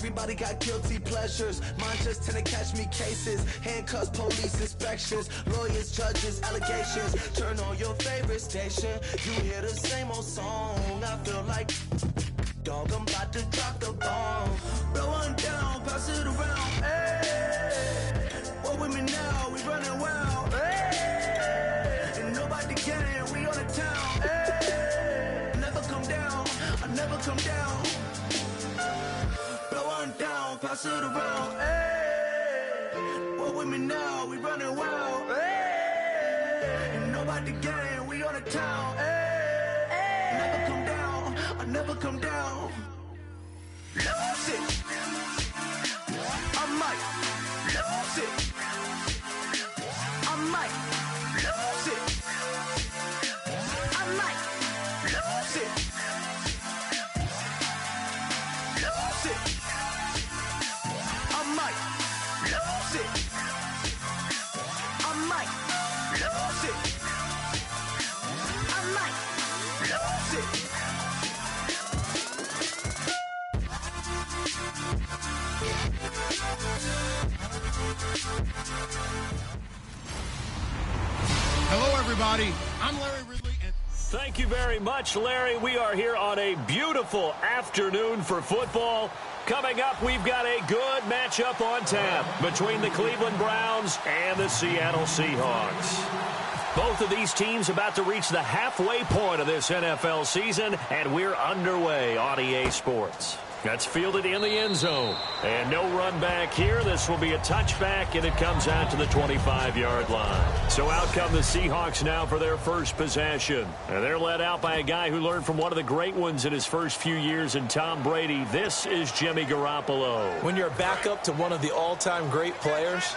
Everybody got guilty pleasures. Mine just tend to catch me cases. Handcuffs, police inspections, lawyers, judges, allegations. Turn on your favorite station. You hear the same old song. I feel like, dog, I'm about to drop the bomb. Blow one down, pass it around. Hey, what with me now? We running wild. Hey, and nobody can. We on the town. Hey, never come down. I never come down. Blow one down, pass it around. Hey, what with me now? We running wild. Hey, and nobody can. We on the town. Hey, never come down. I never come down. Lose it. I might lose it. I might lose it. I might lose it. Lose it. I might lose it. I might lose it. I might lose it. Hello, everybody. I'm Larry Ridley. Thank you very much, Larry. We are here on a beautiful afternoon for football. Coming up, we've got a good matchup on tap between the Cleveland Browns and the Seattle Seahawks. Both of these teams about to reach the halfway point of this NFL season, and we're underway on EA Sports. That's fielded in the end zone. And no run back here. This will be a touchback, and it comes out to the 25-yard line. So out come the Seahawks now for their first possession. And they're led out by a guy who learned from one of the great ones in his first few years in Tom Brady. This is Jimmy Garoppolo. When you're a backup to one of the all-time great players,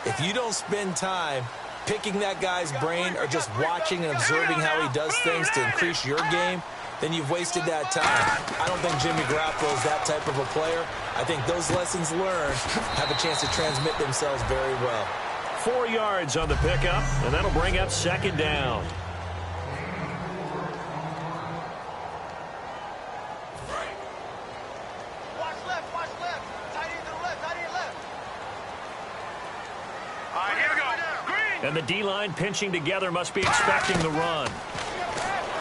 if you don't spend time picking that guy's brain or just watching and observing how he does things to increase your game, then you've wasted that time. I don't think Jimmy Garoppolo is that type of a player. I think those lessons learned have a chance to transmit themselves very well. 4 yards on the pickup, and that'll bring up second down. Watch left, watch left. Tight end to the left, tight end left. All right, here we go. Green. And the D-line pinching together must be expecting the run.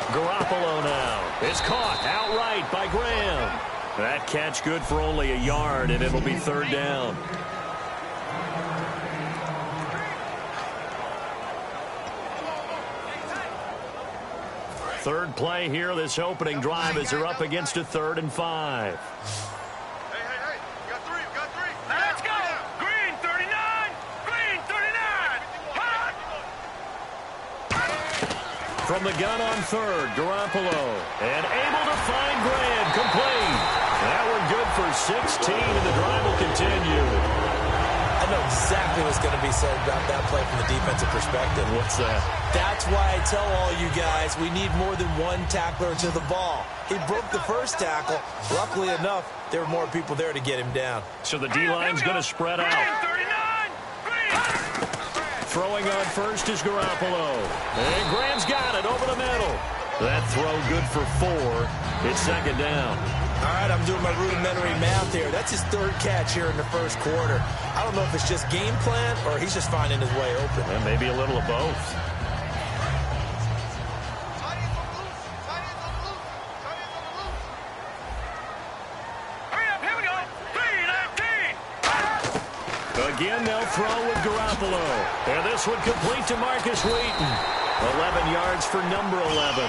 Garoppolo now. It's caught outright by Graham. That catch good for only a yard, and it'll be third down. Third play here, this opening drive as they're up against a 3rd and 5. Hey, we got three. Let's go. Green, 39. Green, 39. Hot. From the gun on 3rd, Garoppolo. And able to find Graham, complete. That one good for 16, and the drive will continue. I know exactly what's going to be said about that play from the defensive perspective. What's that? That's why I tell all you guys we need more than one tackler to the ball. He broke the first tackle. Luckily enough, there were more people there to get him down. So the D-line's going to spread out. Throwing on first is Garoppolo. And Graham's got it over the middle. That throw good for 4. It's second down. All right, I'm doing my rudimentary math here. That's his 3rd catch here in the first quarter. I don't know if it's just game plan or he's just finding his way open. And maybe a little of both. Again, they'll throw with Garoppolo. And this one complete to Marcus Wheaton. 11 yards for number 11.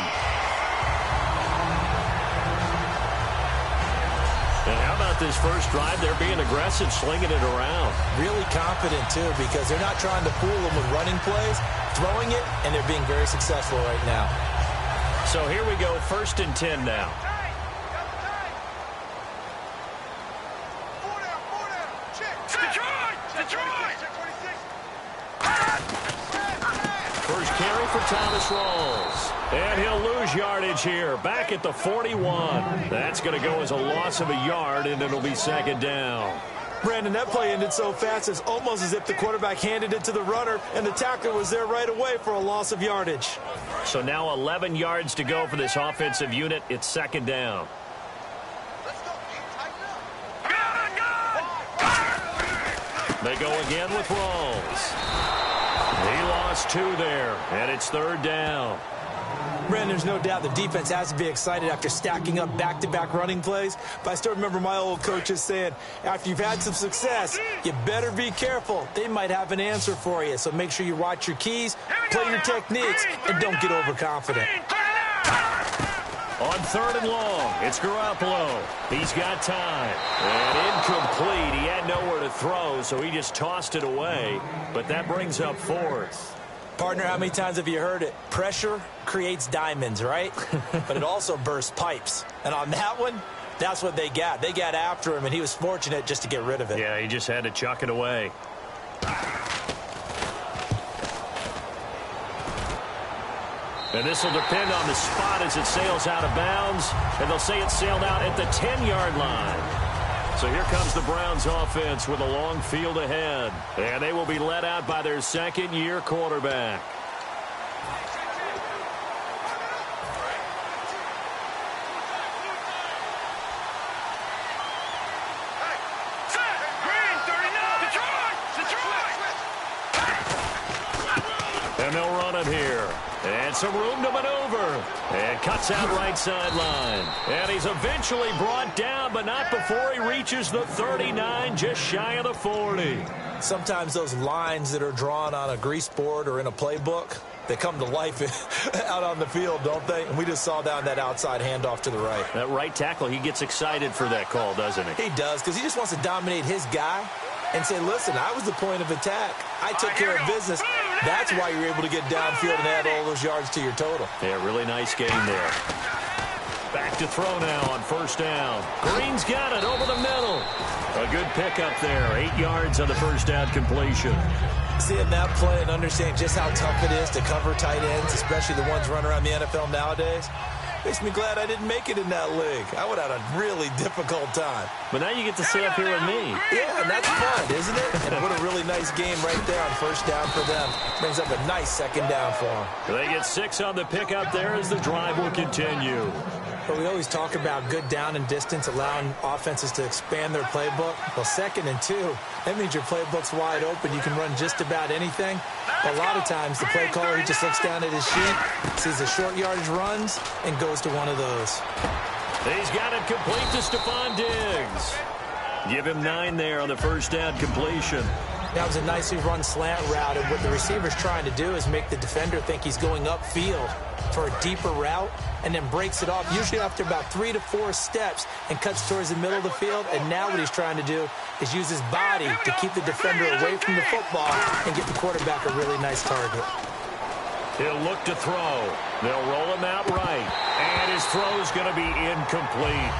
And how about this first drive? They're being aggressive, slinging it around. Really confident, too, because they're not trying to fool them with running plays, throwing it, and they're being very successful right now. So here we go, 1st and 10 now. First carry for Thomas Rawls. And he'll lose yardage here. Back at the 41. That's going to go as a loss of a yard, and it'll be second down. Brandon, that play ended so fast, it's almost as if the quarterback handed it to the runner, and the tackler was there right away for a loss of yardage. So now 11 yards to go for this offensive unit. It's second down. Let's go, Pete. Tighten up. They go again with Rawls. He lost 2 there, and it's 3rd down. Brandon, there's no doubt the defense has to be excited after stacking up back-to-back running plays. But I still remember my old coaches saying, after you've had some success, you better be careful. They might have an answer for you. So make sure you watch your keys, play your techniques, and don't get overconfident. On 3rd and long, it's Garoppolo. He's got time. And incomplete. He had nowhere to throw, so he just tossed it away. But that brings up 4th. Partner, how many times have you heard it? Pressure creates diamonds, right? But it also bursts pipes. And on that one, that's what they got. They got after him, and he was fortunate just to get rid of it. Yeah, he just had to chuck it away. And this will depend on the spot as it sails out of bounds. And they'll say it sailed out at the 10-yard line. So here comes the Browns offense with a long field ahead. And they will be led out by their second-year quarterback. And they'll run it here. And some room to maneuver. And cuts out right sideline. And he's eventually brought down, but not before he reaches the 39, just shy of the 40. Sometimes those lines that are drawn on a grease board or in a playbook, they come to life out on the field, don't they? And we just saw down that outside handoff to the right. That right tackle, he gets excited for that call, doesn't he? He does, because he just wants to dominate his guy and say, listen, I was the point of attack. I took care of business. That's why you're able to get downfield and add all those yards to your total. Yeah, really nice game there. Back to throw now on 1st down. Green's got it over the middle. A good pickup there. 8 yards on the 1st down completion. Seeing that play and understanding just how tough it is to cover tight ends, especially the ones running around the NFL nowadays, makes me glad I didn't make it in that league. I would have had a really difficult time. But now you get to sit up here with me. Yeah, and that's fun, isn't it? And what a really nice game right there on 1st down for them. Brings up a nice 2nd down for them. They get 6 on the pickup there as the drive will continue. But we always talk about good down and distance, allowing offenses to expand their playbook. Well, 2nd and 2, that means your playbook's wide open. You can run just about anything. But a lot of times, the play caller, he just looks down at his sheet, sees the short yardage runs, and goes to one of those. He's got it complete to Stephon Diggs. Give him 9 there on the 1st down completion. That was a nicely run slant route, and what the receiver's trying to do is make the defender think he's going upfield for a deeper route, and then breaks it off, usually after about 3 to 4 steps, and cuts towards the middle of the field. And now what he's trying to do is use his body to keep the defender away from the football and get the quarterback a really nice target. He'll look to throw. They'll roll him out right, and his throw's going to be incomplete.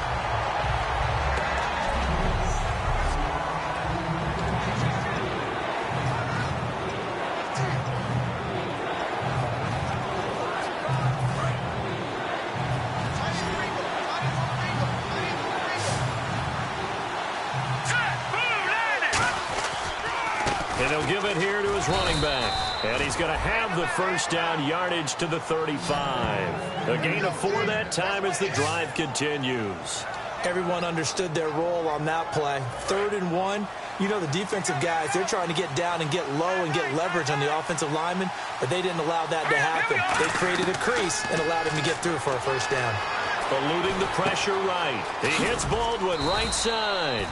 And he'll give it here to his running back. And he's going to have the 1st down yardage to the 35. A gain of 4 that time as the drive continues. Everyone understood their role on that play. 3rd and 1. You know, the defensive guys, they're trying to get down and get low and get leverage on the offensive lineman, but they didn't allow that to happen. They created a crease and allowed him to get through for a 1st down. Eluding the pressure right. He hits Baldwin right side.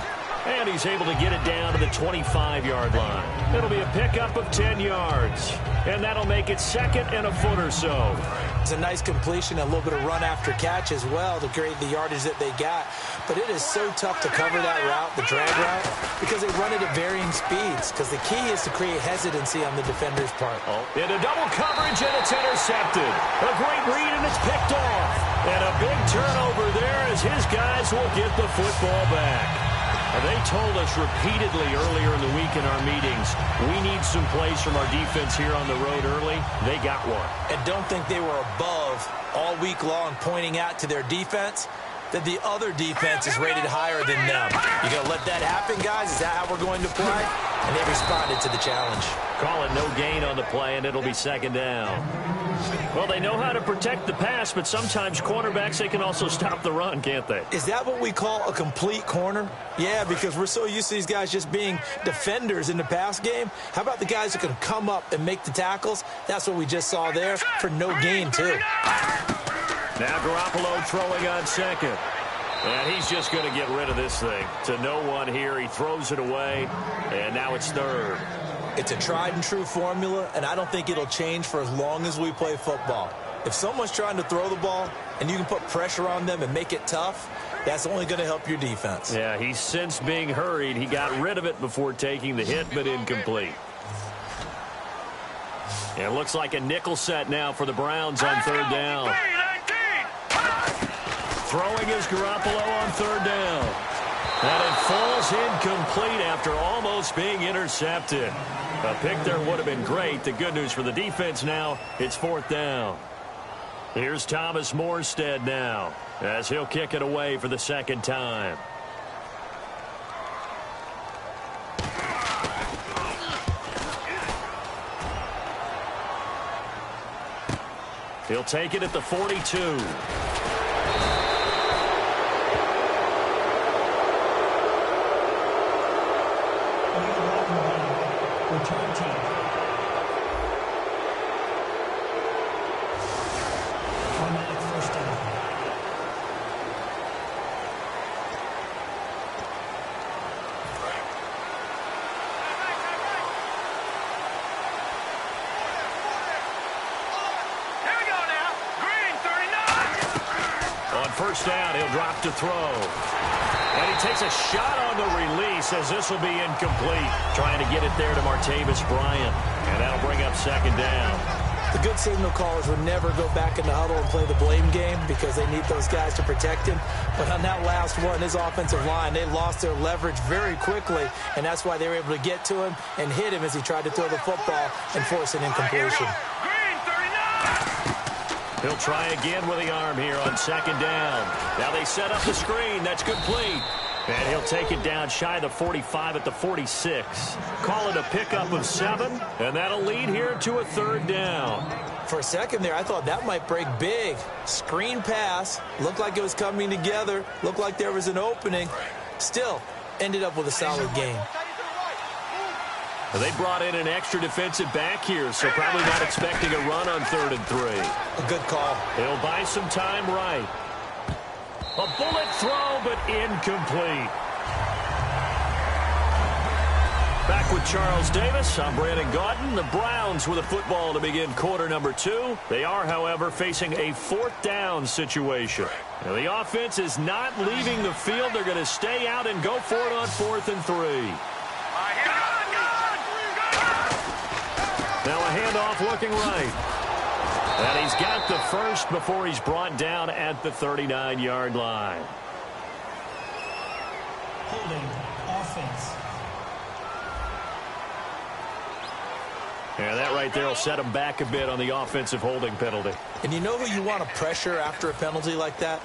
And he's able to get it down to the 25-yard line. It'll be a pickup of 10 yards. And that'll make it 2nd and a foot or so. It's a nice completion, a little bit of run after catch as well to create the yardage that they got. But it is so tough to cover that route, the drag route, because they run it at varying speeds. Because the key is to create hesitancy on the defender's part. Into double coverage, and it's intercepted. A great read, and it's picked off. And a big turnover there as his guys will get the football back. They told us repeatedly earlier in the week in our meetings, we need some plays from our defense here on the road early. They got one. And don't think they were above all week long pointing out to their defense. that the other defense is rated higher than them. You going to let that happen, guys? Is that how we're going to play? And they responded to the challenge. Call it no gain on the play, and it'll be second down. Well, they know how to protect the pass, but sometimes cornerbacks, they can also stop the run, can't they? Is that what we call a complete corner? Yeah, because we're so used to these guys just being defenders in the pass game. How about the guys who can come up and make the tackles? That's what we just saw there for no gain, too. Now Garoppolo throwing on second. And he's just going to get rid of this thing. To no one here. He throws it away, and now it's third. It's a tried-and-true formula, and I don't think it'll change for as long as we play football. If someone's trying to throw the ball and you can put pressure on them and make it tough, that's only going to help your defense. Yeah, he's since being hurried. He got rid of it before taking the hit, but incomplete. And it looks like a nickel set now for the Browns on third down. Throwing is Garoppolo on third down. And it falls incomplete after almost being intercepted. A pick there would have been great. The good news for the defense now, it's fourth down. Here's Thomas Morstead now as he'll kick it away for the second time. He'll take it at the 42. Return team. Automatic first down. Here we go now. Green, 39. On first down, he'll drop to throw. And he takes a shot on the release as this will be incomplete. Trying to get it there to Martavis Bryant. And that'll bring up second down. The good signal callers would never go back in the huddle and play the blame game because they need those guys to protect him. But on that last one, his offensive line, they lost their leverage very quickly, and that's why they were able to get to him and hit him as he tried to throw the football and force an incompletion. Green, 39. He'll try again with the arm here on second down. Now they set up the screen. That's complete. And he'll take it down shy of the 45 at the 46. Call it a pickup of 7, and that'll lead here to a third down. For a second there, I thought that might break big. Screen pass. Looked like it was coming together. Looked like there was an opening. Still, ended up with a solid game. They brought in an extra defensive back here, so probably not expecting a run on 3rd and 3. A good call. He'll buy some time right. A bullet throw, but incomplete. Back with Charles Davis, I'm Brandon Gaudin. The Browns with a football to begin quarter number 2. They are, however, facing a 4th down situation. Now, the offense is not leaving the field. They're going to stay out and go for it on 4th and 3. Now a handoff looking right. And he's got the first before he's brought down at the 39-yard line. Holding offense. Yeah, that right there will set him back a bit on the offensive holding penalty. And you know who you want to pressure after a penalty like that?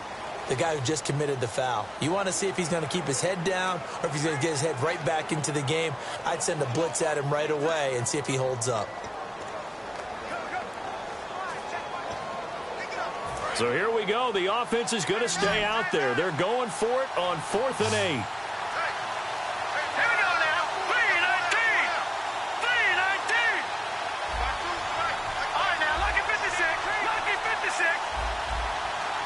The guy who just committed the foul. You want to see if he's going to keep his head down or if he's going to get his head right back into the game. I'd send a blitz at him right away and see if he holds up. So here we go. The offense is going to stay out there. They're going for it on 4th and 8. Here we go now. 3-19. 3-19. All right, now, lucky 56. Lucky 56.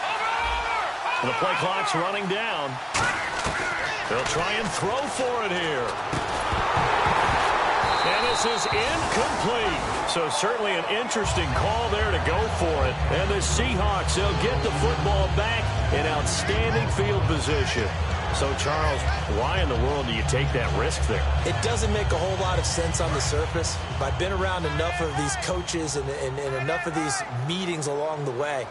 Over. The play clock's running down. They'll try and throw for it here. And this is incomplete. So certainly an interesting call there to go for it. And the Seahawks, they'll get the football back in outstanding field position. So, Charles, why in the world do you take that risk there? It doesn't make a whole lot of sense on the surface. But I've been around enough of these coaches and enough of these meetings along the way.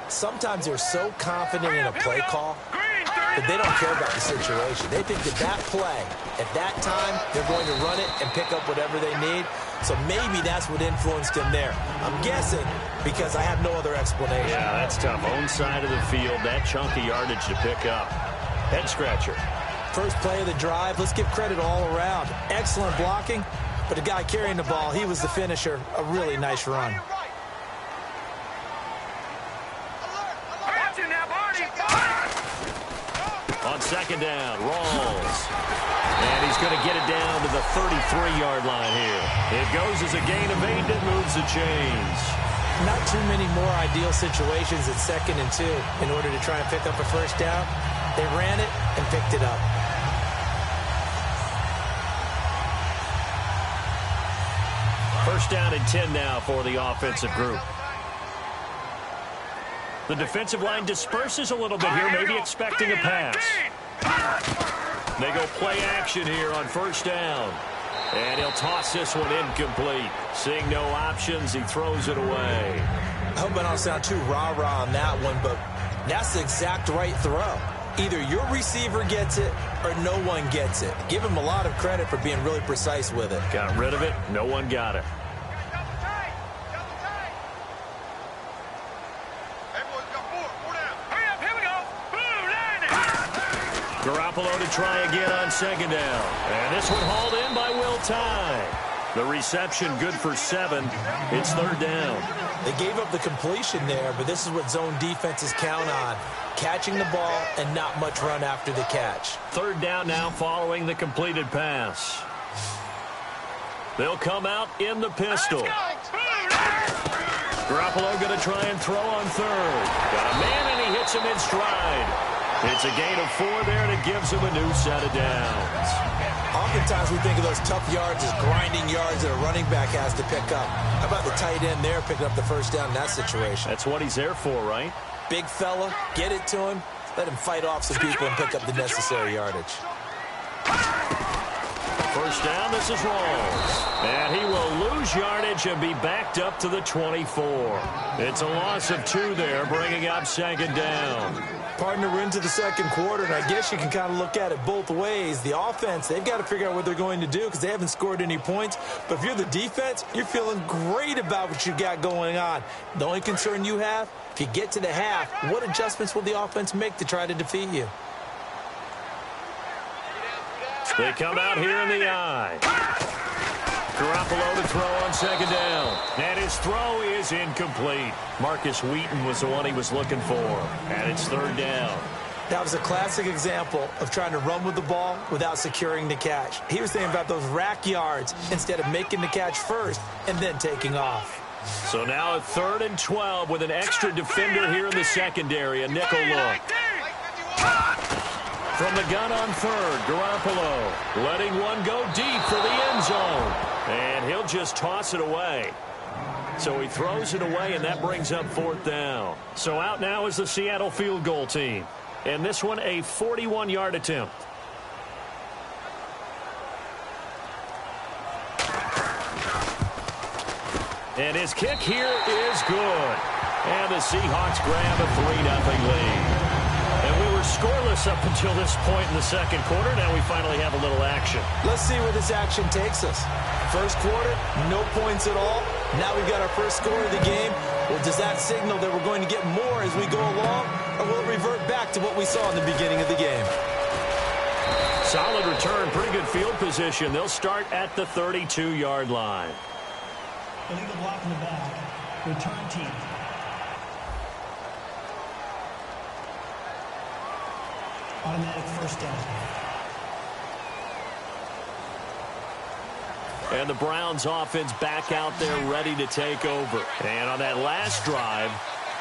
Sometimes they're so confident in a play call that they don't care about the situation. They think that play, at that time, they're going to run it and pick up whatever they need. So maybe that's what influenced him there. I'm guessing because I have no other explanation. Yeah, that's tough. Own side of the field, that chunk of yardage to pick up. Head scratcher. First play of the drive, let's give credit all around. Excellent blocking, but the guy carrying the ball, he was the finisher. A really nice run. On second down, Rawls. And he's going to get it down to the 33-yard line here. It goes as a gain of 8 that moves the chains. Not too many more ideal situations at 2nd and 2 in order to try and pick up a first down. They ran it and picked it up. First down and 10 now for the offensive group. The defensive line disperses a little bit here, maybe expecting a pass. They go play action here on first down. And he'll toss this one incomplete. Seeing no options, he throws it away. I hope I don't sound too rah-rah on that one, but that's the exact right throw. Either your receiver gets it or no one gets it. Give him a lot of credit for being really precise with it. Got rid of it. No one got it. Garoppolo to try again on second down. And this one hauled in by Will Tye. The reception good for 7. It's third down. They gave up the completion there, but this is what zone defenses count on. Catching the ball and not much run after the catch. Third down now following the completed pass. They'll come out in the pistol. Garoppolo going to try and throw on third. Got a man and he hits him in stride. It's a gain of 4 there that gives him a new set of downs. Oftentimes we think of those tough yards as grinding yards that a running back has to pick up. How about the tight end there picking up the first down in that situation? That's what he's there for, right? Big fella, get it to him, let him fight off some people and pick up the necessary yardage. First down, this is Rawls. And he will lose yardage and be backed up to the 24. It's a loss of 2 there, bringing up second down. Partner, we're into the second quarter, and I guess you can kind of look at it both ways. The offense, they've got to figure out what they're going to do because they haven't scored any points. But if you're the defense, you're feeling great about what you got going on. The only concern you have, if you get to the half, what adjustments will the offense make to try to defeat you? They come out here in the eye. Garoppolo to throw on second down. And his throw is incomplete. Marcus Wheaton was the one he was looking for. And it's third down. That was a classic example of trying to run with the ball without securing the catch. He was thinking about those rack yards instead of making the catch first and then taking off. So now a 3rd and 12 with an extra defender here in the secondary. A nickel look. From the gun on third, Garoppolo letting one go deep for the end zone. And he'll just toss it away. So he throws it away, and that brings up 4th down. So out now is the Seattle field goal team. And this one a 41-yard attempt. And his kick here is good. And the Seahawks grab a 3-0 lead. And we were scoreless up until this point in the second quarter. Now we finally have a little action. Let's see where this action takes us. First quarter, no points at all. Now we've got our first score of the game. Well, does that signal that we're going to get more as we go along? Or will it revert back to what we saw in the beginning of the game? Solid return, pretty good field position. They'll start at the 32-yard line. Illegal block in the back. Return team. Automatic first down. And the Browns offense back out there ready to take over. And on that last drive,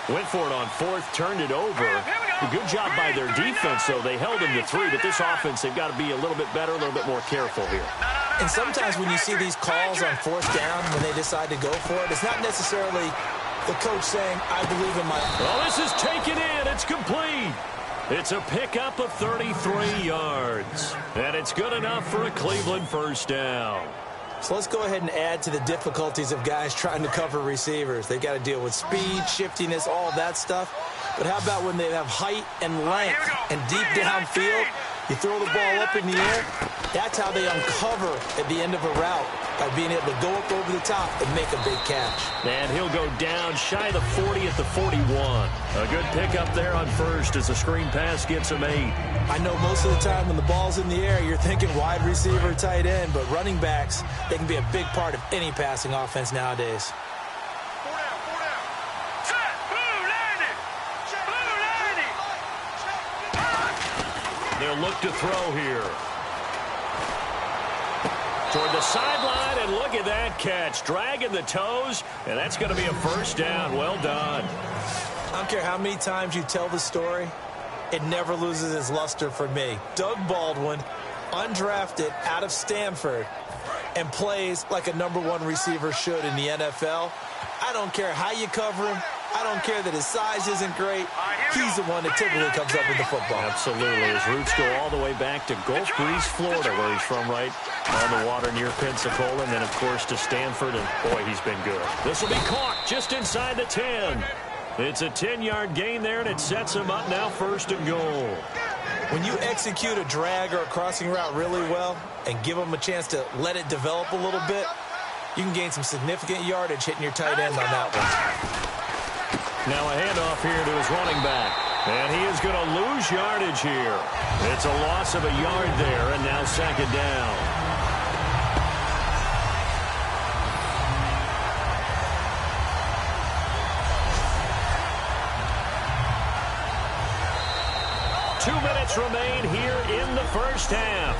went for it on 4th, turned it over. A good job by their defense, though. They held them to 3, but this offense, they've got to be a little bit better, a little bit more careful here. And sometimes when you see these calls on 4th down, when they decide to go for it, it's not necessarily the coach saying, I believe in my... Well, this is taken in. It's complete. It's a pickup of 33 yards. And it's good enough for a Cleveland first down. So let's go ahead and add to the difficulties of guys trying to cover receivers. They've got to deal with speed, shiftiness, all that stuff. But how about when they have height and length and deep downfield? You throw the ball up in the air, That's how they uncover at the end of a route, by being able to go up over the top and make a big catch. And he'll go down shy of the 40 at the 41. A good pickup there on first as the screen pass gets him 8. I know most of the time when the ball's in the air, you're thinking wide receiver, tight end, but running backs, they can be a big part of any passing offense nowadays. They'll look to throw here. Toward the sideline, and look at that catch. Dragging the toes, and that's going to be a first down. Well done. I don't care how many times you tell the story, it never loses its luster for me. Doug Baldwin, undrafted out of Stanford, and plays like a #1 receiver should in the NFL. I don't care how you cover him. I don't care that his size isn't great. He's the one that typically comes up with the football. Absolutely. His roots go all the way back to Gulf Breeze, Florida, where he's from, right on the water near Pensacola. And then, of course, to Stanford. And, boy, he's been good. This will be caught just inside the 10. It's a 10-yard gain there, and it sets him up now 1st and goal. When you execute a drag or a crossing route really well and give them a chance to let it develop a little bit, you can gain some significant yardage hitting your tight end on that one. Now a handoff here to his running back. And he is going to lose yardage here. It's a loss of a yard there, and now 2nd down. Two minutes remain here in the first half.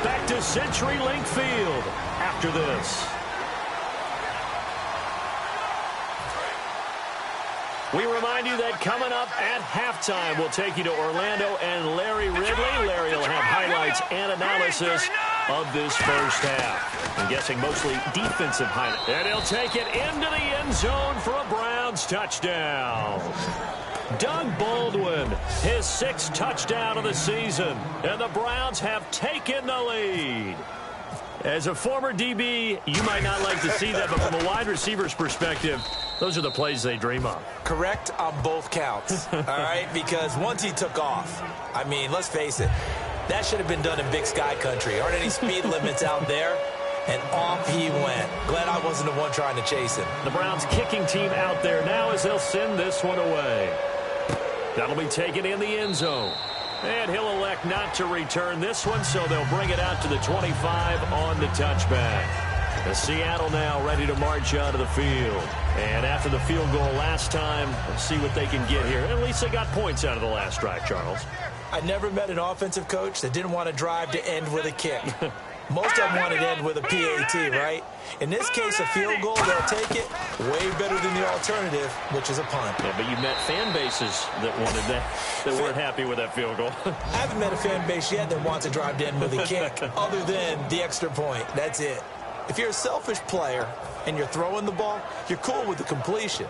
Back to CenturyLink Field after this. We remind you that coming up at halftime, we'll take you to Orlando and Larry Ridley. Larry will have highlights and analysis of this first half. I'm guessing mostly defensive highlights. And he'll take it into the end zone for a Browns touchdown. Doug Baldwin, his 6th touchdown of the season. And the Browns have taken the lead. As a former DB, you might not like to see that, but from a wide receiver's perspective, those are the plays they dream of. Correct on both counts, all right? Because once he took off, I mean, let's face it, that should have been done in Big Sky country. Aren't any speed limits out there? And off he went. Glad I wasn't the one trying to chase him. The Browns kicking team out there now as they'll send this one away. That'll be taken in the end zone. And he'll elect not to return this one, so they'll bring it out to the 25 on the touchback. The Seattle now ready to march out of the field. And after the field goal last time, let's see what they can get here. At least they got points out of the last drive, Charles. I never met an offensive coach that didn't want to drive to end with a kick. Most of them wanted to end with a PAT, right? In this case, a field goal, they'll take it way better than the alternative, which is a punt. Yeah, but you met fan bases that wanted that, that weren't happy with that field goal. I haven't met a fan base yet that wants to drive to end with a kick other than the extra point. That's it. If you're a selfish player and you're throwing the ball, you're cool with the completion.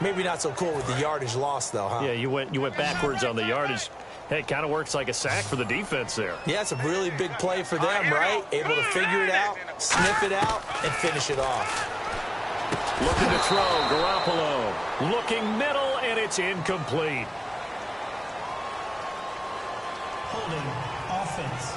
Maybe not so cool with the yardage loss, though, huh? Yeah, you went backwards on the yardage. Hey, it kind of works like a sack for the defense there. Yeah, it's a really big play for them, right? Able to figure it out, sniff it out, and finish it off. Looking to throw, Garoppolo. Looking middle, and it's incomplete. Holding offense.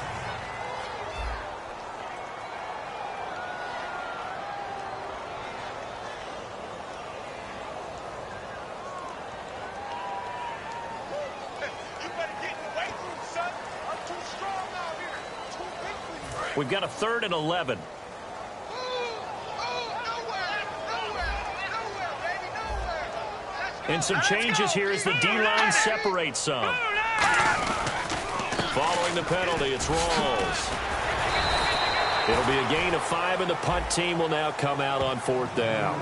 We've got a 3rd and 11. And some changes here as the D-line separates some. Following the penalty, it's Rawls. It'll be a gain of 5, and the punt team will now come out on 4th down.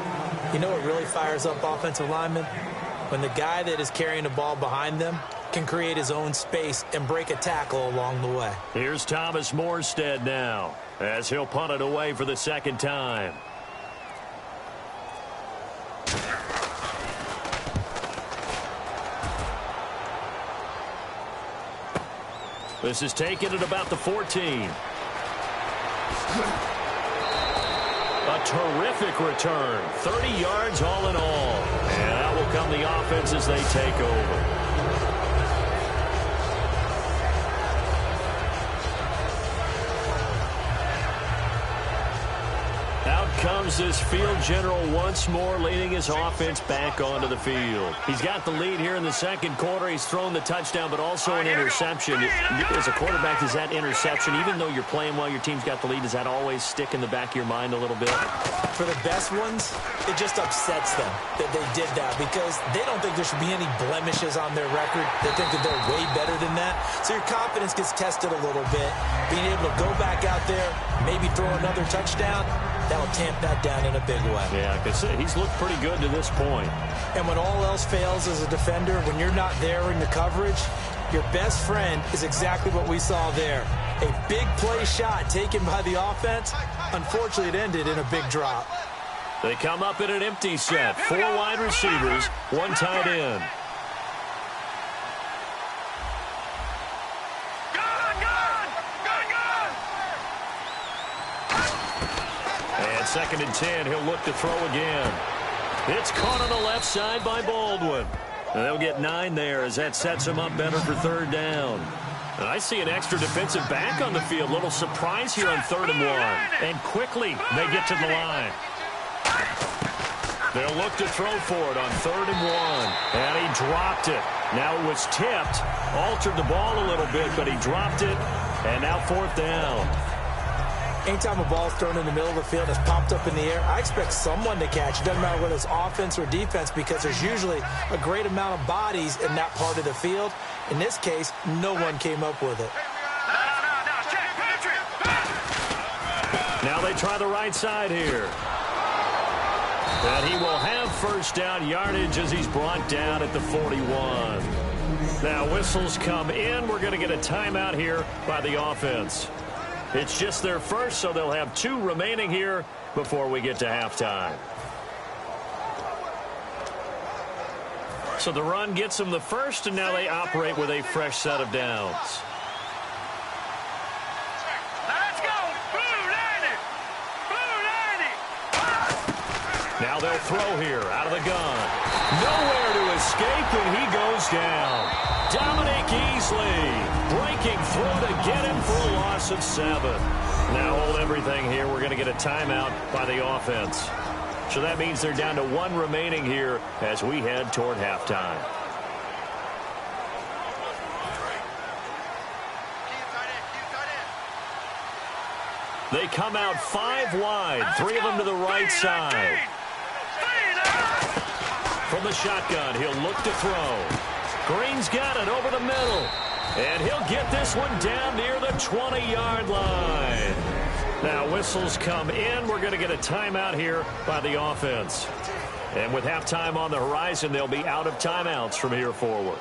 You know what really fires up offensive linemen? When the guy that is carrying the ball behind them can create his own space and break a tackle along the way. Here's Thomas Morstead now as he'll punt it away for the 2nd time. This is taken at about the 14. A terrific return. 30 yards all in all. And out will come the offense as they take over. comes this field general once more, leading his offense back onto the field. He's got the lead here in the second quarter. He's thrown the touchdown, but also an interception. As a quarterback, does that interception, even though you're playing while your team's got the lead, does that always stick in the back of your mind a little bit? For the best ones, it just upsets them that they did that because they don't think there should be any blemishes on their record. They think that they're way better than that. So your confidence gets tested a little bit. Being able to go back out there, maybe throw another touchdown, that'll tamp that down in a big way. Yeah, because he's looked pretty good to this point. And when all else fails as a defender, when you're not there in the coverage, your best friend is exactly what we saw there. A big play shot taken by the offense. Unfortunately, it ended in a big drop. They come up in an empty set. 4 wide receivers, 1 tight end. And 2nd and 10, he'll look to throw again. It's caught on the left side by Baldwin. And they'll get 9 there as that sets him up better for 3rd down. And I see an extra defensive back on the field. Little surprise here on 3rd and 1. And quickly they get to the line. They'll look to throw for it on 3rd and 1. And he dropped it. Now it was tipped. Altered the ball a little bit, but he dropped it. And now 4th down. Anytime a ball's thrown in the middle of the field, it's popped up in the air, I expect someone to catch. It doesn't matter whether it's offense or defense because there's usually a great amount of bodies in that part of the field. In this case, no one came up with it. Now they try the right side here. And he will have 1st down yardage as he's brought down at the 41. Now whistles come in. We're going to get a timeout here by the offense. It's just their first, so they'll have 2 remaining here before we get to halftime. So the run gets them the first, and now they operate with a fresh set of downs. Let's go! Blue 90! Blue 90! Now they'll throw here out of the gun. Nowhere to escape, and he goes down. Dominic Easley breaking through to get him for a loss of 7. Now hold everything here. We're going to get a timeout by the offense. So that means they're down to 1 remaining here as we head toward halftime. They come out 5 wide, 3 of them to the right side. From the shotgun, he'll look to throw. Green's got it over the middle. And he'll get this one down near the 20-yard line. Now whistles come in. We're going to get a timeout here by the offense. And with halftime on the horizon, they'll be out of timeouts from here forward.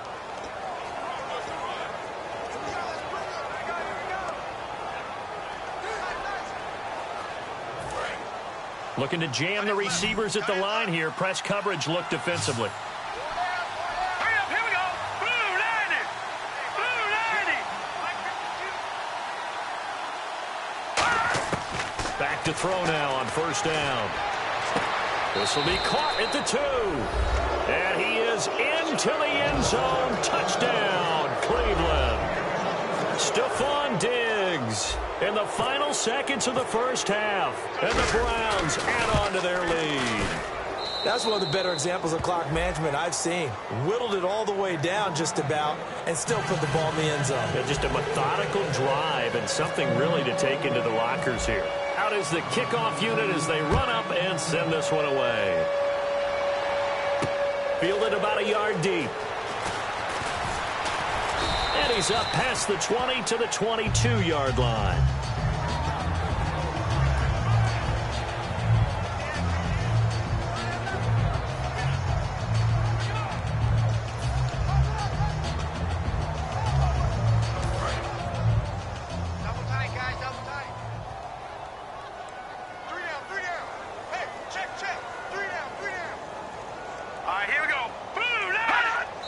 Looking to jam the receivers at the line here. Press coverage look defensively. Back to throw now on 1st down. This will be caught at the 2. And he is into the end zone. Touchdown, Cleveland. Stephon Diggs in the final seconds of the first half. And the Browns add on to their lead. That's one of the better examples of clock management I've seen. Whittled it all the way down just about and still put the ball in the end zone. Yeah, just a methodical drive and something really to take into the lockers here. Out is the kickoff unit as they run up and send this one away. Fielded about a yard deep. And he's up past the 20 to the 22-yard line.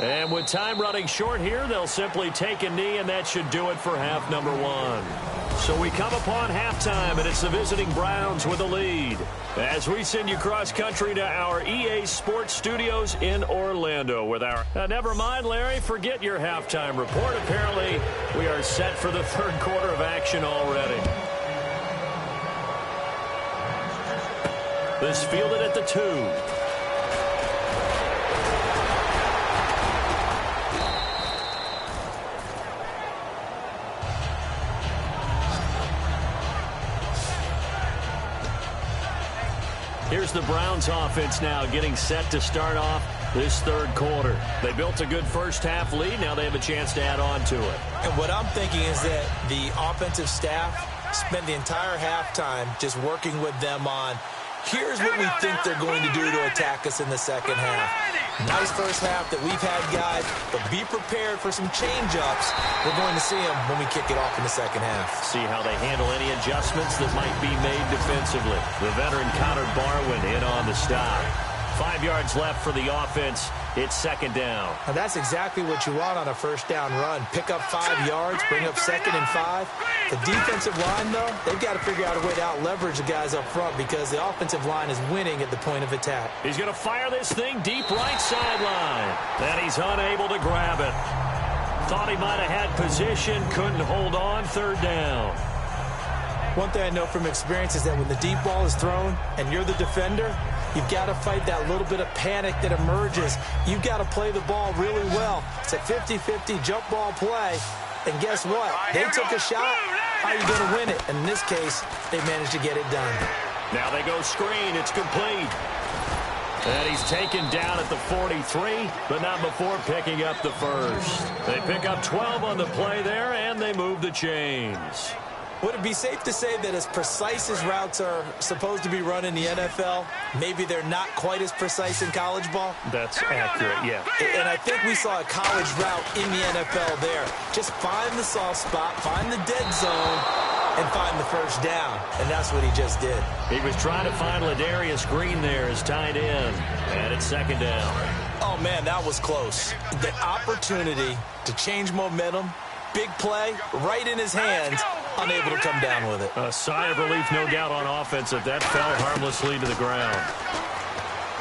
And with time running short here, they'll simply take a knee, and that should do it for half number 1. So we come upon halftime, and it's the visiting Browns with the lead. As we send you cross-country to our EA Sports Studios in Orlando with our... never mind, Larry, forget your halftime report. Apparently, we are set for the 3rd quarter of action already. This fielded at the 2. Here's the Browns offense now getting set to start off this third quarter. They built a good first half lead. Now they have a chance to add on to it. And what I'm thinking is that the offensive staff spent the entire halftime just working with them on, here's what we think they're going to do to attack us in the second half. Nice first half that we've had, guys, but be prepared for some change-ups. We're going to see them when we kick it off in the second half. See how they handle any adjustments that might be made defensively. The veteran Connor Barwin in on the stop. 5 yards left for the offense. It's second down. Now that's exactly what you want on a first down run. Pick up 5 yards, bring up 2nd and 5. The defensive line, though, they've got to figure out a way to out-leverage the guys up front because the offensive line is winning at the point of attack. He's going to fire this thing deep right sideline. And he's unable to grab it. Thought he might have had position, couldn't hold on, third down. One thing I know from experience is that when the deep ball is thrown and you're the defender, you've got to fight that little bit of panic that emerges. You've got to play the ball really well. It's a 50-50 jump ball play. And guess what? They took a shot. How are you going to win it? And in this case, they managed to get it done. Now they go screen. It's complete. And he's taken down at the 43, but not before picking up the first. They pick up 12 on the play there, and they move the chains. Would it be safe to say that as precise as routes are supposed to be run in the NFL, maybe they're not quite as precise in college ball? That's accurate, yeah. And I think we saw a college route in the NFL there. Just find the soft spot, find the dead zone, and find the first down. And that's what he just did. He was trying to find Ladarius Green there as tight end. And it's second down. Oh, man, that was close. The opportunity to change momentum, big play, right in his hands, unable to come down with it. A sigh of relief, no doubt, on offense that fell harmlessly to the ground.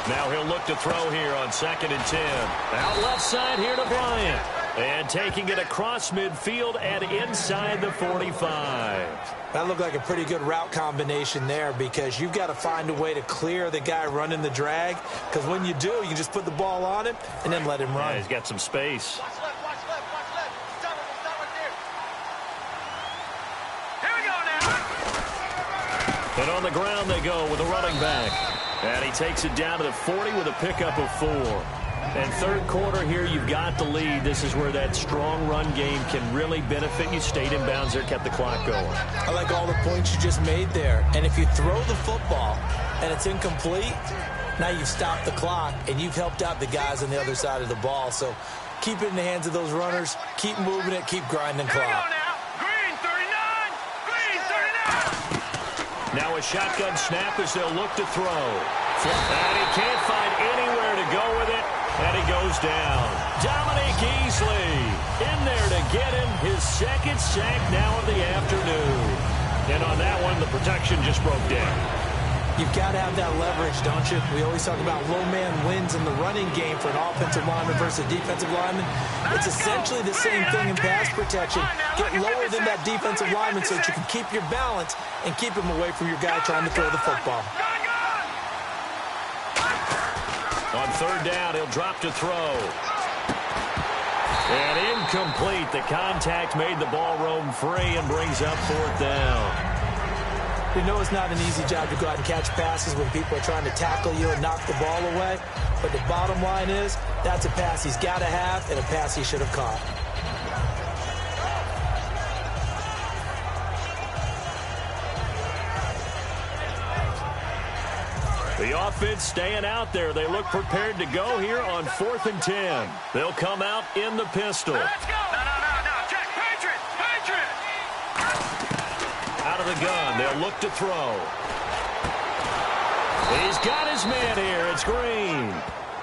Now he'll look to throw here on 2nd and 10. Out left side here to Bryant. And taking it across midfield and inside the 45. That looked like a pretty good route combination there because you've got to find a way to clear the guy running the drag. Because when you do, you can just put the ball on him and then let him run. Yeah, he's got some space. And on the ground they go with a running back. And he takes it down to the 40 with a pickup of 4. And third quarter here, you've got the lead. This is where that strong run game can really benefit you. Stayed in bounds there, kept the clock going. I like all the points you just made there. And if you throw the football and it's incomplete, now you've stopped the clock and you've helped out the guys on the other side of the ball. So keep it in the hands of those runners. Keep moving it. Keep grinding clock. Now a shotgun snap as they'll look to throw. And he can't find anywhere to go with it. And he goes down. Dominique Easley in there to get him his second sack now of the afternoon. And on that one, the protection just broke down. You've got to have that leverage, don't you? We always talk about low man wins in the running game for an offensive lineman versus a defensive lineman. It's essentially the same thing in pass protection. Get lower than that defensive lineman so that you can keep your balance and keep him away from your guy trying to throw the football. On third down, he'll drop to throw. And incomplete. The contact made the ball roam free and brings up fourth down. We know it's not an easy job to go out and catch passes when people are trying to tackle you and knock the ball away. But the bottom line is, that's a pass he's got to have and a pass he should have caught. The offense staying out there. They look prepared to go here on 4th and 10. They'll come out in the pistol. Let's go. No. Check. Patriot. Out of the gun. They'll look to throw. He's got his man here. It's Green.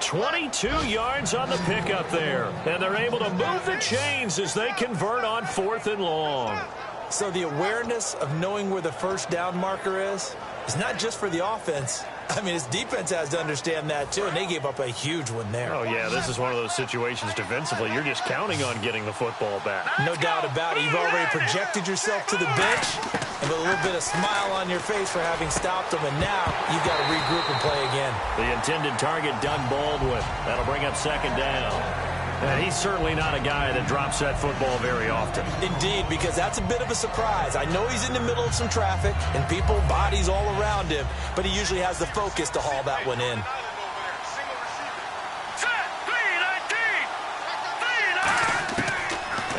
22 yards on the pickup there. And they're able to move the chains as they convert on 4th and long. So the awareness of knowing where the first down marker is not just for the offense. I mean, his defense has to understand that, too, and they gave up a huge one there. Oh, yeah, this is one of those situations defensively. You're just counting on getting the football back. No doubt about it. You've already projected yourself to the bench. and with a little bit of smile on your face for having stopped them, and now you've got to regroup and play again. The intended target, Doug Baldwin. That'll bring up second down. And he's certainly not a guy that drops that football very often. Indeed, because that's a bit of a surprise. I know he's in the middle of some traffic and people, bodies all around him, but he usually has the focus to haul that one in.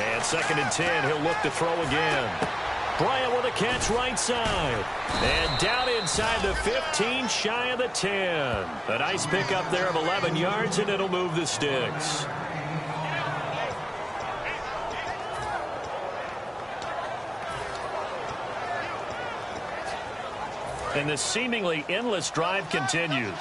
And second and 10, he'll look to throw again. Bryant with a catch right side. And down inside the 15, shy of the 10. A nice pickup there of 11 yards, and it'll move the sticks. And the seemingly endless drive continues.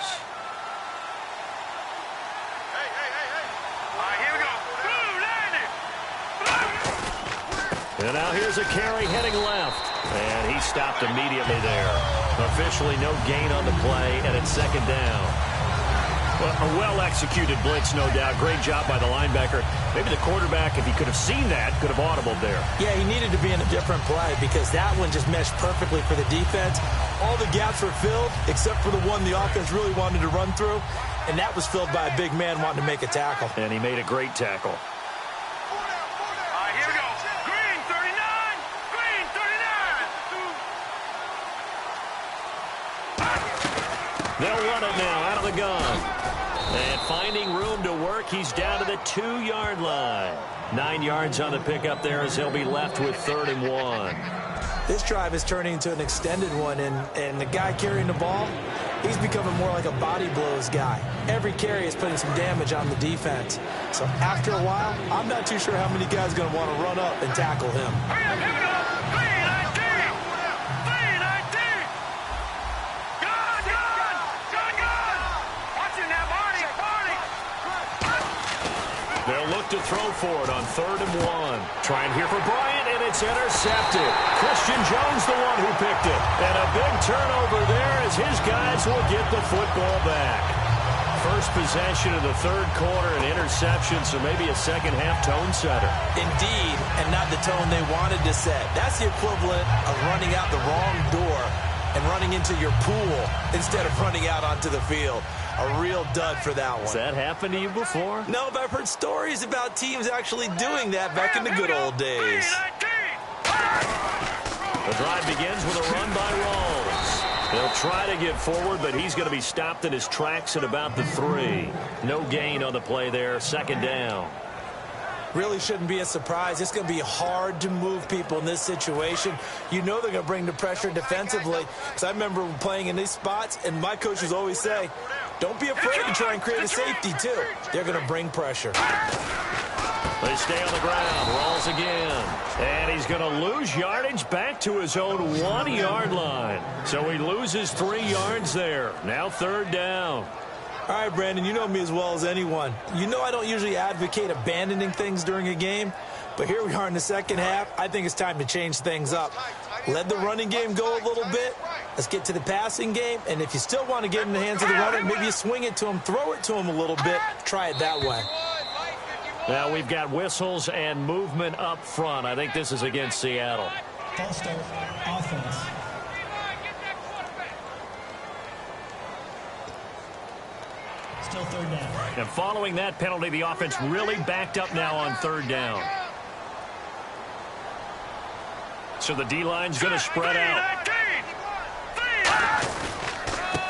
And now here's a carry heading left. And he stopped immediately there. Officially no gain on the play, and it's second down. Well, a well-executed blitz, no doubt. Great job by the linebacker. Maybe the quarterback, if he could have seen that, could have audibled there. Yeah, he needed to be in a different play because that one just meshed perfectly for the defense. All the gaps were filled except for the one the offense really wanted to run through, and that was filled by a big man wanting to make a tackle. And he made a great tackle. They'll run it now out of the gun. And finding room to work, he's down to the 2-yard line. 9 yards on the pickup there as he'll be left with 3rd and 1. This drive is turning into an extended one, and the guy carrying the ball, he's becoming more like a body blows guy. Every carry is putting some damage on the defense. So after a while, I'm not too sure how many guys are going to want to run up and tackle him. They'll look to throw for it on 3rd and 1. Trying here for Bryant, and it's intercepted. Christian Jones the one who picked it. And a big turnover there as his guys will get the football back. First possession of the 3rd quarter, an interception, so maybe a second-half tone setter. Indeed, and not the tone they wanted to set. That's the equivalent of running out the wrong door and running into your pool instead of running out onto the field. A real dud for that one. Has that happened to you before? No, but I've heard stories about teams actually doing that back in the good old days. The drive begins with a run by Rawls. They'll try to get forward, but he's going to be stopped in his tracks at about the 3. No gain on the play there, 2nd down. Really shouldn't be a surprise. It's going to be hard to move people in this situation. You know they're going to bring the pressure defensively. Because I remember playing in these spots, and my coaches always say, don't be afraid to try and create a safety, too. They're going to bring pressure. They stay on the ground. Rawls again. And he's going to lose yardage back to his own 1-yard line. So he loses 3 yards there. Now 3rd down. All right, Brandon, you know me as well as anyone. You know I don't usually advocate abandoning things during a game, but here we are in the second half. I think it's time to change things up. Let the running game go a little bit. Let's get to the passing game, and if you still want to get in the hands of the runner, maybe you swing it to him, throw it to him a little bit. Try it that way. Now we've got whistles and movement up front. I think this is against Seattle. False start, offense. Still 3rd down. And following that penalty, the offense really backed up now on 3rd down. So the D-line's going to spread out.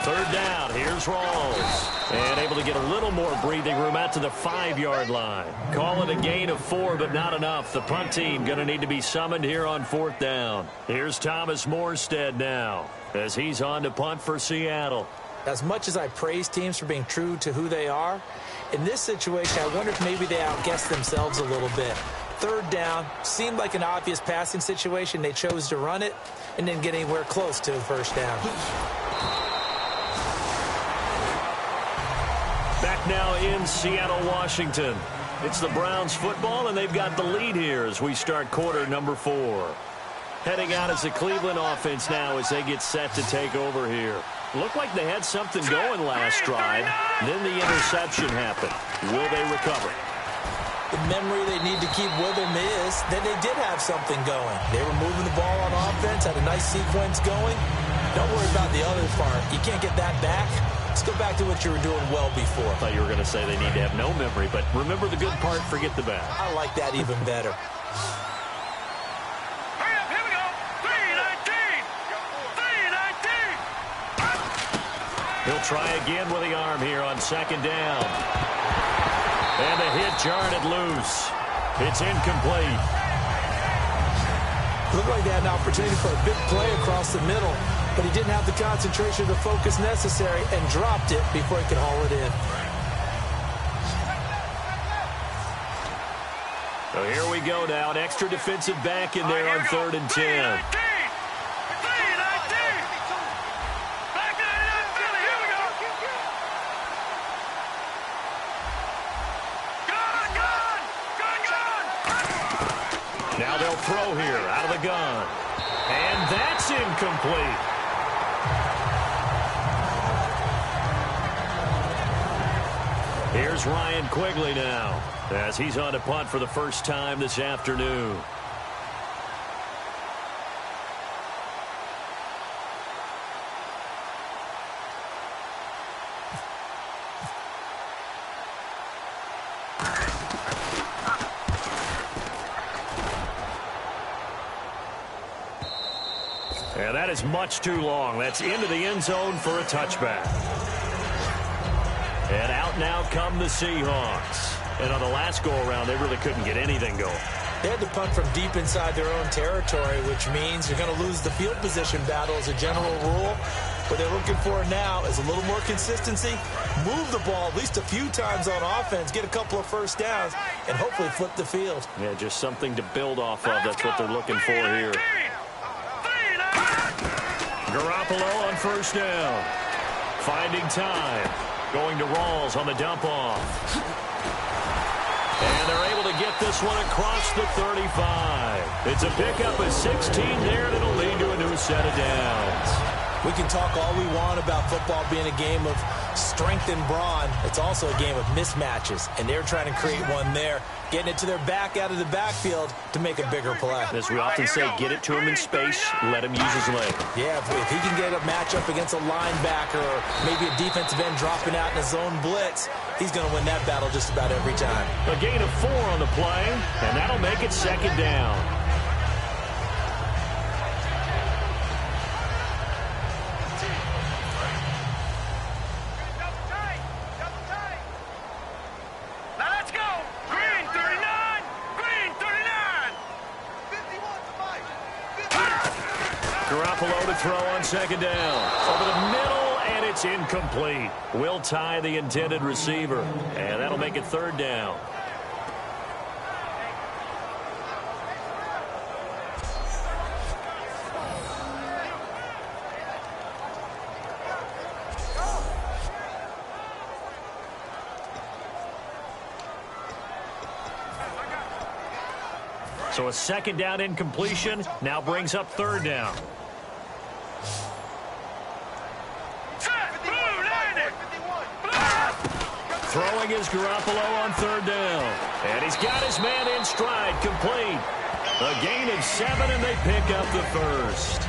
3rd down. Here's Rawls. And able to get a little more breathing room out to the 5-yard line. Call it a gain of 4, but not enough. The punt team going to need to be summoned here on 4th down. Here's Thomas Morstead now as he's on to punt for Seattle. As much as I praise teams for being true to who they are, in this situation, I wonder if maybe they outguessed themselves a little bit. 3rd down, seemed like an obvious passing situation. They chose to run it and didn't get anywhere close to a 1st down. Back now in Seattle, Washington. It's the Browns football, and they've got the lead here as we start quarter number 4. Heading out as the Cleveland offense now as they get set to take over here. Looked like they had something going last drive. Then the interception happened. Will they recover? the memory they need to keep with them is that they did have something going. They were moving the ball on offense, had a nice sequence going. Don't worry about the other part. You can't get that back. Let's go back to what you were doing well before. I thought you were going to say they need to have no memory, but remember the good part, forget the bad. I like that even better. Hurry up, here we go. 3-19. 3-19. He'll try again with the arm here on second down. And the hit jarred it loose. It's incomplete. Looked like they had an opportunity for a big play across the middle, but he didn't have the concentration or the focus necessary and dropped it before he could haul it in. So here we go now. An extra defensive back in there on 3rd and 10. 3-19. 3-19. Back 99 Philly, here we go. Gun. Now they'll throw here out of the gun. And that's incomplete. Here's Ryan Quigley now as he's on to punt for the first time this afternoon. And that is much too long. That's into the end zone for a touchback. And out now come the Seahawks. And on the last go-around, they really couldn't get anything going. They had to punt from deep inside their own territory, which means you're going to lose the field position battle as a general rule. What they're looking for now is a little more consistency, move the ball at least a few times on offense, get a couple of first downs, and hopefully flip the field. Yeah, just something to build off of. That's what they're looking for here. Garoppolo on first down. Finding time. Going to Rawls on the dump-off. And they're able to get this one across the 35. It's a pickup of 16 there, and it'll lead to a new set of downs. We can talk all we want about football being a game of strength and brawn. It's also a game of mismatches, and they're trying to create one there, getting it to their back out of the backfield to make a bigger play. As we often say, get it to him in space, let him use his leg. Yeah, if he can get a matchup against a linebacker or maybe a defensive end dropping out in a zone blitz, he's going to win that battle just about every time. A gain of 4 on the play, and that'll make it second down. Garoppolo to throw on second down. Over the middle, and it's incomplete. Will tie the intended receiver, and that'll make it third down. So a second down incompletion now brings up third down. Throwing is Garoppolo on third down. And he's got his man in stride, complete. A gain of 7, and they pick up the first.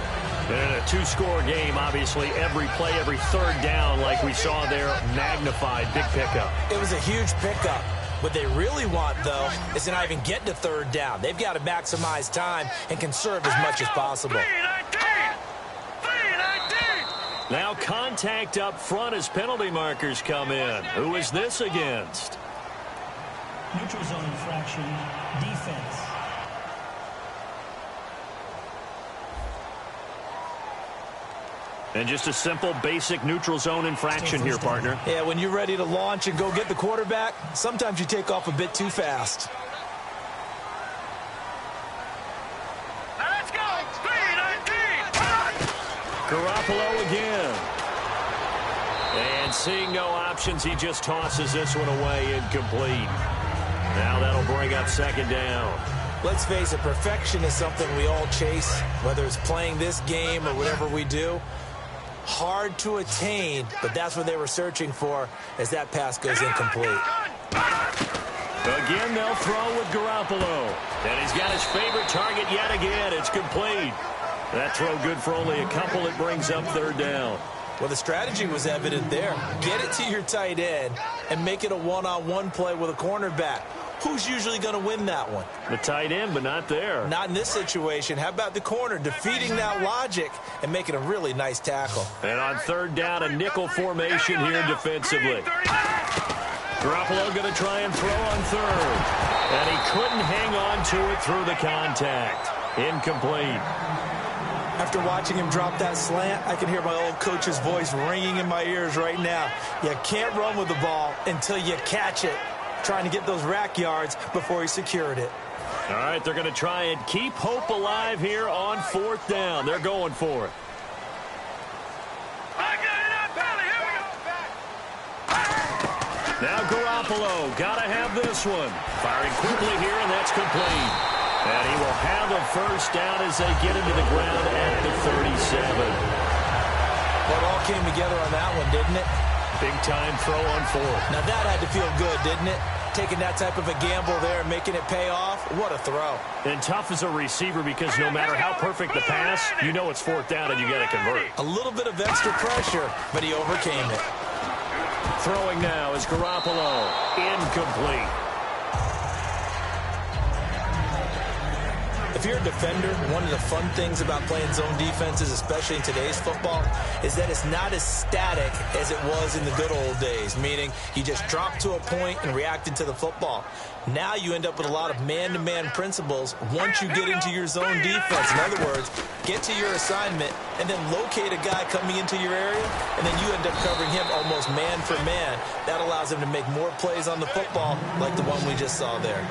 And a 2-score game, obviously, every play, every third down, like we saw there, magnified, big pickup. It was a huge pickup. What they really want, though, is to not even get to third down. They've got to maximize time and conserve as much as possible. Now contact up front as penalty markers come in. Who is this against? Neutral zone infraction, defense. And just a simple, basic neutral zone infraction here, partner. Yeah, when you're ready to launch and go get the quarterback, sometimes you take off a bit too fast. Let's go! 3-19! Garoppolo again. And seeing no options, he just tosses this one away, incomplete. Now that'll bring up second down. Let's face it, perfection is something we all chase, whether it's playing this game or whatever we do. Hard to attain, but that's what they were searching for as that pass goes incomplete. Again, they'll throw with Garoppolo. And he's got his favorite target yet again. It's complete. That throw good for only a couple. It brings up third down. Well, the strategy was evident there. Get it to your tight end and make it a one-on-one play with a cornerback. Who's usually going to win that one? The tight end, but not there. Not in this situation. How about the corner defeating that logic and making a really nice tackle? And on third down, a nickel formation here defensively. Garoppolo going to try and throw on third. And he couldn't hang on to it through the contact. Incomplete. After watching him drop that slant, I can hear my old coach's voice ringing in my ears right now. You can't run with the ball until you catch it. Trying to get those rack yards before he secured it. All right, they're going to try and keep hope alive here on fourth down. They're going for it. Now Garoppolo, got to have this one. Firing quickly here, and that's complete. And he will have a first down as they get into the ground at the 37. Well, it all came together on that one, didn't it? Big-time throw on fourth. Now that had to feel good, didn't it? Taking that type of a gamble there and making it pay off. What a throw. And tough as a receiver because no matter how perfect the pass, you know it's fourth down and you got to convert. A little bit of extra pressure, but he overcame it. Throwing now is Garoppolo. Incomplete. If you're a defender, one of the fun things about playing zone defenses, especially in today's football, is that it's not as static as it was in the good old days, meaning you just drop to a point and reacted to the football. Now you end up with a lot of man-to-man principles once you get into your zone defense. In other words, get to your assignment and then locate a guy coming into your area, and then you end up covering him almost man for man. That allows him to make more plays on the football like the one we just saw there.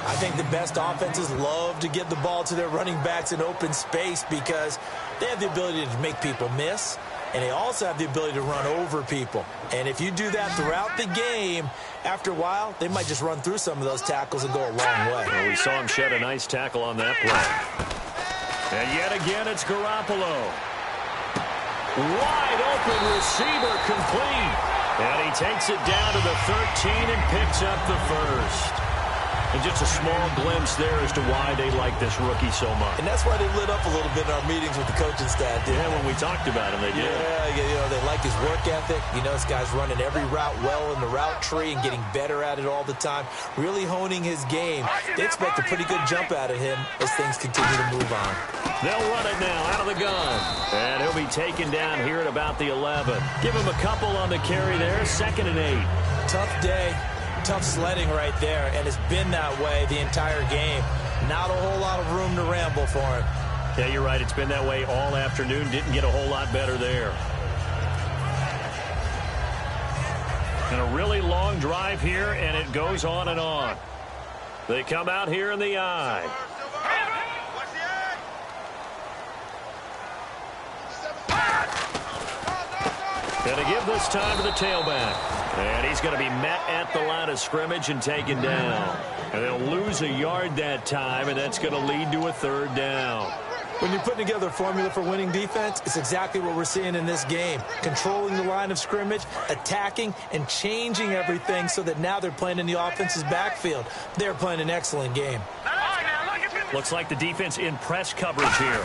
I think the best offenses love to get the ball to their running backs in open space because they have the ability to make people miss, and they also have the ability to run over people. And if you do that throughout the game, after a while, they might just run through some of those tackles and go a long way. Well, we saw him shed a nice tackle on that play. And yet again, it's Garoppolo. Wide open receiver complete. And he takes it down to the 13 and picks up the first. And just a small glimpse there as to why they like this rookie so much. And that's why they lit up a little bit in our meetings with the coaching staff. Yeah, when we talked about him, they did. Yeah, you know, they like his work ethic. You know, this guy's running every route well in the route tree and getting better at it all the time, really honing his game. They expect a pretty good jump out of him as things continue to move on. They'll run it now out of the gun. And he'll be taken down here at about the 11. Give him a couple on the carry there, 2nd and 8. Tough day. Tough sledding right there, and it's been that way the entire game. Not a whole lot of room to ramble for him. Yeah, you're right. It's been that way all afternoon. Didn't get a whole lot better there. And a really long drive here, and it goes on and on. They come out here in the eye. Going to give this time to the tailback. And he's going to be met at the line of scrimmage and taken down. And they'll lose a yard that time, and that's going to lead to a third down. When you're putting together a formula for winning defense, it's exactly what we're seeing in this game. Controlling the line of scrimmage, attacking, and changing everything so that now they're playing in the offense's backfield. They're playing an excellent game. Looks like the defense in press coverage here.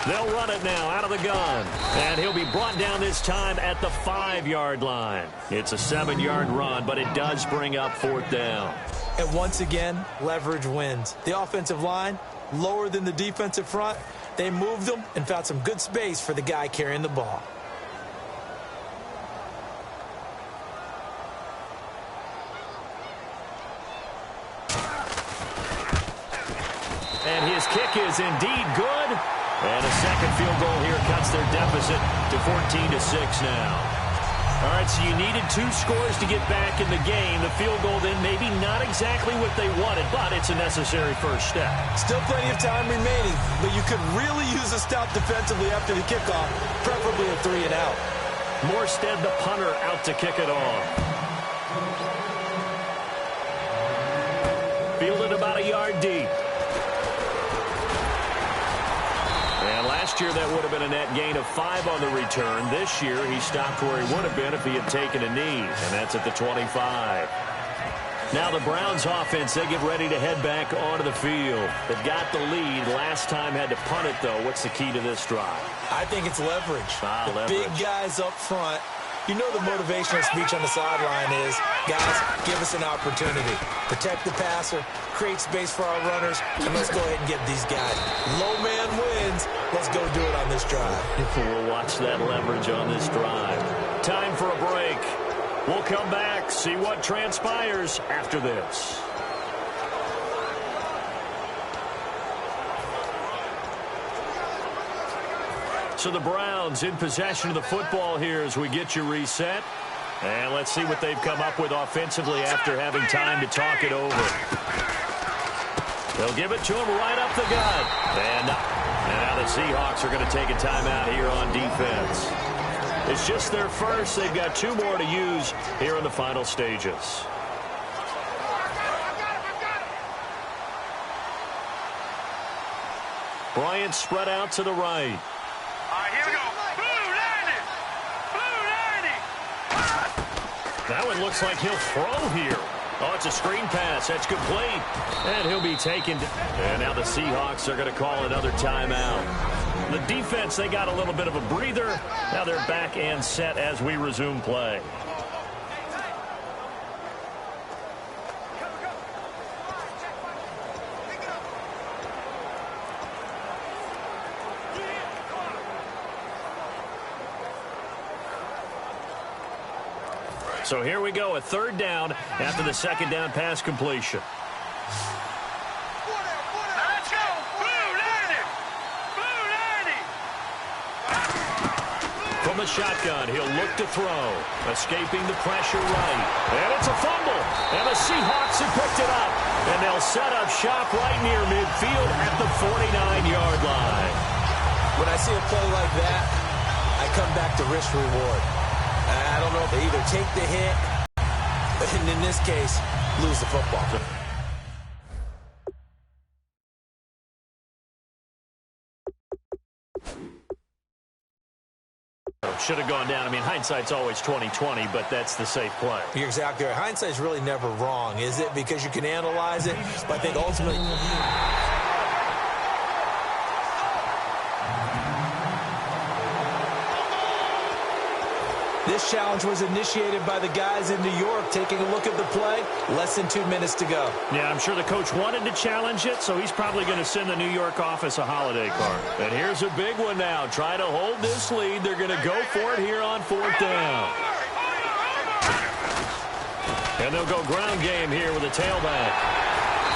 They'll run it now out of the gun. And he'll be brought down this time at the 5-yard line. It's a 7-yard run, but it does bring up fourth down. And once again, leverage wins. The offensive line, lower than the defensive front. They moved them and found some good space for the guy carrying the ball. And his kick is indeed good. And a second field goal here cuts their deficit to 14-6 now. All right, so you needed 2 scores to get back in the game. The field goal then maybe not exactly what they wanted, but it's a necessary first step. Still plenty of time remaining, but you could really use a stop defensively after the kickoff, preferably a 3-and-out. Morstead, the punter, out to kick it off. Fielded about a yard deep. And last year, that would have been a net gain of 5 on the return. This year, he stopped where he would have been if he had taken a knee, and that's at the 25. Now the Browns offense, they get ready to head back onto the field. They've got the lead. Last time had to punt it, though. What's the key to this drive? I think it's leverage. Leverage. Big guys up front. You know the motivational speech on the sideline is, guys, give us an opportunity. Protect the passer, create space for our runners, and let's go ahead and get these guys. Low man wins. Let's go do it on this drive. We'll watch that leverage on this drive. Time for a break. We'll come back, see what transpires after this. So the Browns in possession of the football here as we get you reset. And let's see what they've come up with offensively after having time to talk it over. They'll give it to him right up the gut. And now the Seahawks are going to take a timeout here on defense. It's just their first. They've got 2 more to use here in the final stages. Bryant spread out to the right. Here we go. Blue 90. Blue 90. That one looks like he'll throw here. Oh, it's a screen pass. That's complete. And he'll be taken. And now the Seahawks are going to call another timeout. The defense, they got a little bit of a breather. Now they're back and set as we resume play. So here we go, a 3rd down after the 2nd down pass completion. Let's go. Blue 90. Blue 90. From the shotgun, he'll look to throw. Escaping the pressure right. And it's a fumble. And the Seahawks have picked it up. And they'll set up shop right near midfield at the 49-yard line. When I see a play like that, I come back to risk reward. I don't know if they either take the hit, and in this case, lose the football. Should have gone down. I mean, hindsight's always 20/20, but that's the safe play. You're exactly right. Hindsight's really never wrong, is it? Because you can analyze it, but I think ultimately... This challenge was initiated by the guys in New York. Taking a look at the play, less than 2 minutes to go. Yeah, I'm sure the coach wanted to challenge it, so he's probably going to send the New York office a holiday card. And here's a big one now. Try to hold this lead. They're going to go for it here on 4th down. And they'll go ground game here with a tailback.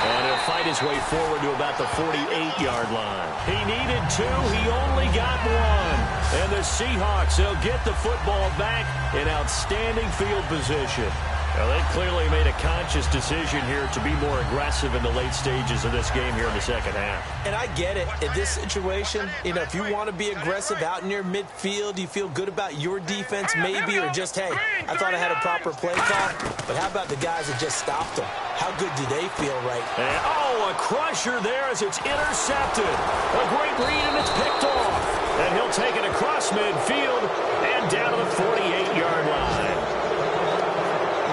And he'll fight his way forward to about the 48-yard line. He needed 2. He only got 1. And the Seahawks, they'll get the football back in outstanding field position. Now, they clearly made a conscious decision here to be more aggressive in the late stages of this game here in the 2nd half. And I get it. In this situation, you know, if you want to be aggressive out near midfield, you feel good about your defense maybe, or just, hey, I thought I had a proper play call. But how about the guys that just stopped them? How good do they feel right? And, a crusher there as it's intercepted. A great read, and it's picked off. And he'll take it across midfield and down to the 48-yard line.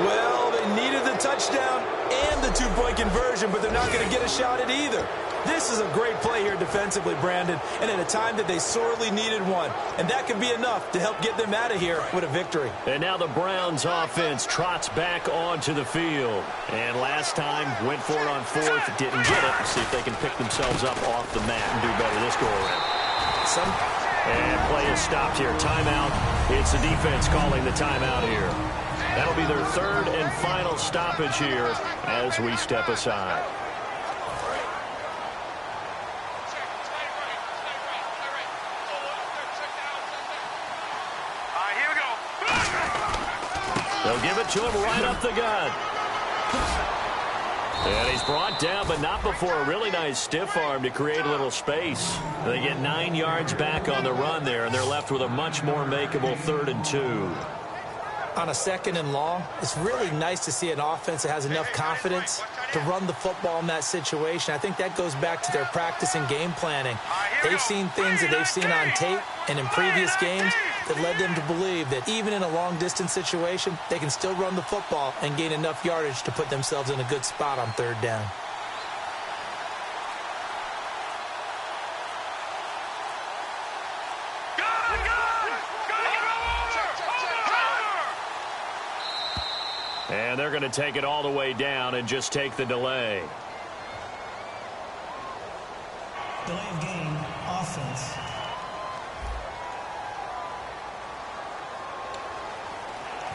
Well, they needed the touchdown and the 2-point conversion, but they're not going to get a shot at either. This is a great play here defensively, Brandon, and at a time that they sorely needed one. And that could be enough to help get them out of here with a victory. And now the Browns offense trots back onto the field. And last time went for it on 4th, didn't get it. See if they can pick themselves up off the mat and do better this go-around. And play is stopped here. Timeout. It's the defense calling the timeout here. That'll be their 3rd and final stoppage here as we step aside. Here we go. They'll give it to him right up the gut. And he's brought down, but not before a really nice stiff arm to create a little space. They get 9 yards back on the run there, and they're left with a much more makeable 3rd and 2. On a 2nd and long, it's really nice to see an offense that has enough confidence to run the football in that situation. I think that goes back to their practice and game planning. They've seen things that they've seen on tape and in previous games that led them to believe that even in a long-distance situation, they can still run the football and gain enough yardage to put themselves in a good spot on third down. And they're going to take it all the way down and just take the delay. Delay of game, offense.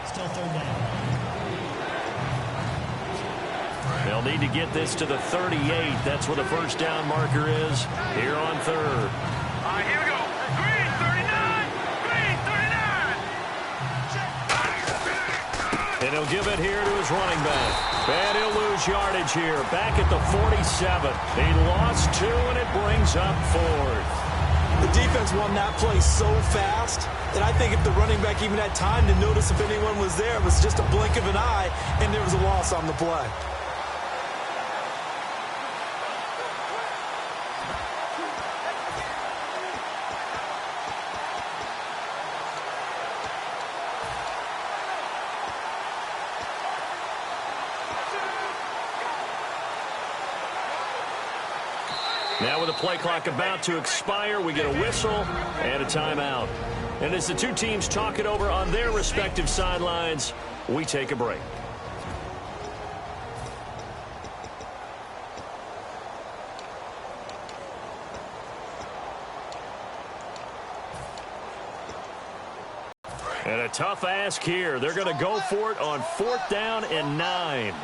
Still third down. They'll need to get this to the 38. That's where the first down marker is here on third. All right, here we go. Green, 39. Green, 39. And he'll give it here to his running back. And he'll lose yardage here. Back at the 47. He lost 2, and it brings up 4th. The defense won that play so fast that I think if the running back even had time to notice if anyone was there, it was just a blink of an eye, and there was a loss on the play. Now with the play clock about to expire, we get a whistle and a timeout. And as the two teams talk it over on their respective sidelines, we take a break. And a tough ask here. They're going to go for it on 4th down and 9.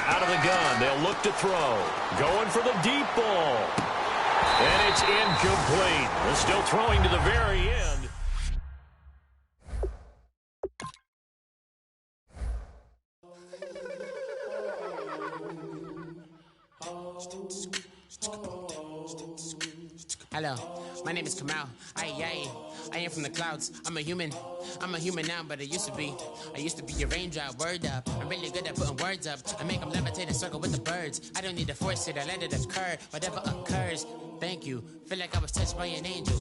Out of the gun, they'll look to throw. Going for the deep ball. And it's incomplete. They're still throwing to the very end. Hello, my name is Kamal. I am from the clouds. I'm a human now, but I used to be a raindrop. Word up, I'm really good at putting words up. I make them levitate and circle with the birds. I don't need to force it, I let it occur. Whatever occurs, thank you. Feel like I was touched by an angel.